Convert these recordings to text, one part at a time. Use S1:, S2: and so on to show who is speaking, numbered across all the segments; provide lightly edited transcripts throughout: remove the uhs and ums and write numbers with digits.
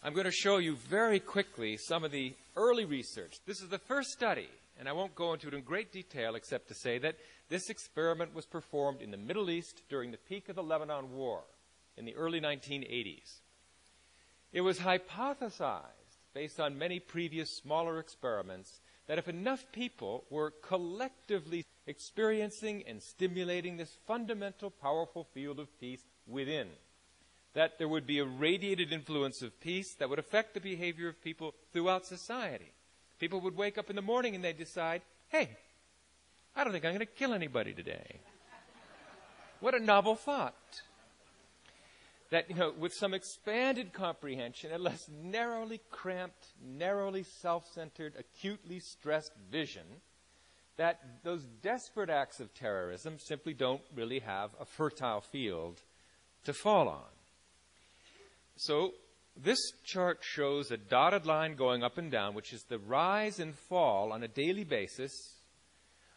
S1: I'm going to show you very quickly some of the early research. This is the first study, and I won't go into it in great detail except to say that this experiment was performed in the Middle East during the peak of the Lebanon War in the early 1980s. It was hypothesized, based on many previous smaller experiments, that if enough people were collectively experiencing and stimulating this fundamental, powerful field of peace within, that there would be a radiated influence of peace that would affect the behavior of people throughout society. People would wake up in the morning and they'd decide, hey, I don't think I'm going to kill anybody today. What a novel thought. That, with some expanded comprehension and less narrowly cramped, narrowly self-centered, acutely stressed vision, that those desperate acts of terrorism simply don't really have a fertile field to fall on. So this chart shows a dotted line going up and down, which is the rise and fall on a daily basis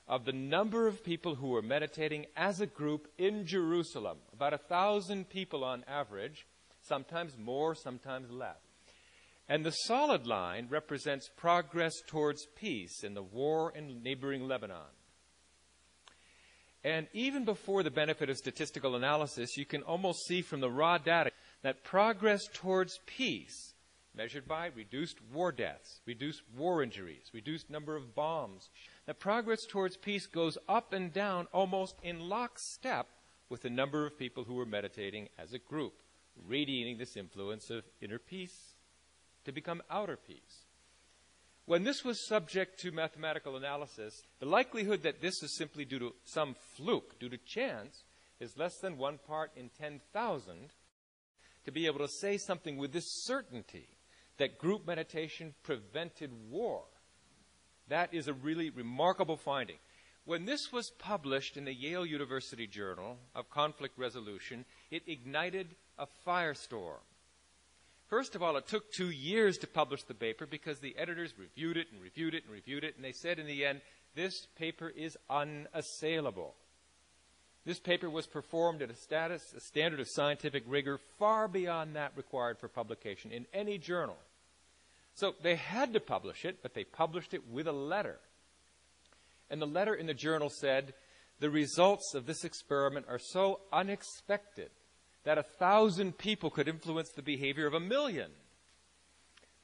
S1: of the number of people who were meditating as a group in Jerusalem. About 1,000 people on average, sometimes more, sometimes less. And the solid line represents progress towards peace in the war in neighboring Lebanon. And even before the benefit of statistical analysis, you can almost see from the raw data that progress towards peace, measured by reduced war deaths, reduced war injuries, reduced number of bombs, that progress towards peace goes up and down almost in lockstep with the number of people who were meditating as a group, radiating this influence of inner peace to become outer peace. When this was subject to mathematical analysis, the likelihood that this is simply due to some fluke, due to chance, is less than 1 part in 10,000. To be able to say something with this certainty that group meditation prevented war, that is a really remarkable finding. When this was published in the Yale University Journal of Conflict Resolution, it ignited a firestorm. First of all, it took 2 years to publish the paper because the editors reviewed it and reviewed it and reviewed it, and they said in the end, this paper is unassailable. This paper was performed at a standard of scientific rigor far beyond that required for publication in any journal. So they had to publish it, but they published it with a letter. And the letter in the journal said, the results of this experiment are so unexpected that 1,000 people could influence the behavior of 1 million,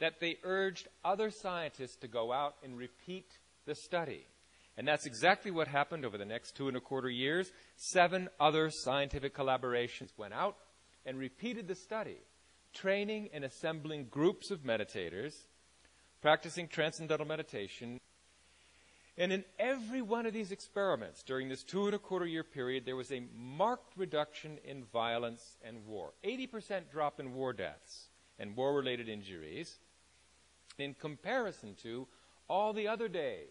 S1: that they urged other scientists to go out and repeat the study. And that's exactly what happened over the next 2.25 years. 7 other scientific collaborations went out and repeated the study, training and assembling groups of meditators, practicing transcendental meditation. And in every one of these experiments during this 2.25-year period, there was a marked reduction in violence and war. 80% drop in war deaths and war-related injuries in comparison to all the other days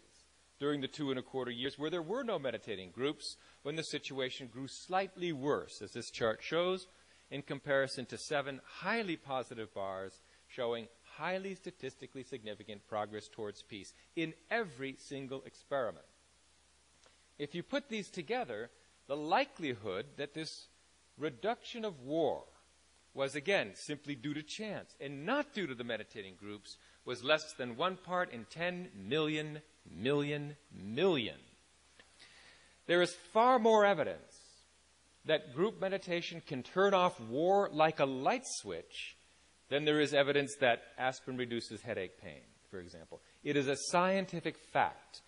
S1: during the 2.25 years where there were no meditating groups, when the situation grew slightly worse, as this chart shows, in comparison to 7 highly positive bars showing highly statistically significant progress towards peace in every single experiment. If you put these together, the likelihood that this reduction of war was, again, simply due to chance and not due to the meditating groups was less than 1 part in 10 million. There is far more evidence that group meditation can turn off war like a light switch than there is evidence that aspirin reduces headache pain, for example. It is a scientific fact